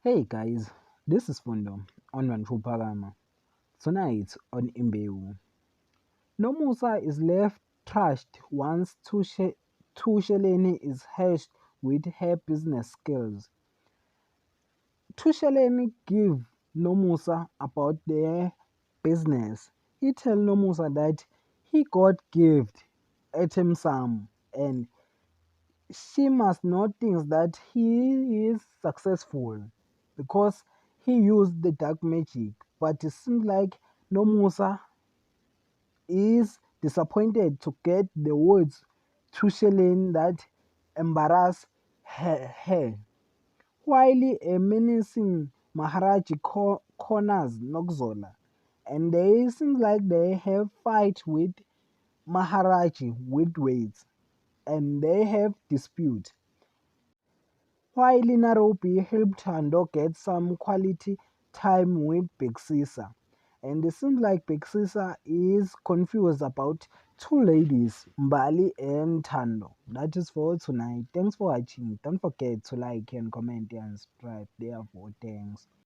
Hey guys, this is Fundo on Vanchupagama. Tonight on Imbewu. Nomusa is left trashed once Tusheleni is hatched with her business skills. Tusheleni give Nomusa about their business. He tell Nomusa that he got gift at him some and she must not think that he is successful because he used the dark magic. But it seems like Nomusa is disappointed to get the words to Shelin that embarrass her. While a menacing Maharaji corners Nokzola, and they seem like they have fight with Maharaji with weights, and they have dispute. While Nairobi helped Hando get some quality time with Big Sisa. And it seems like Big Sisa is confused about two ladies, Mbali and Tando. That is for tonight. Thanks for watching. Don't forget to like and comment and subscribe. Therefore, thanks.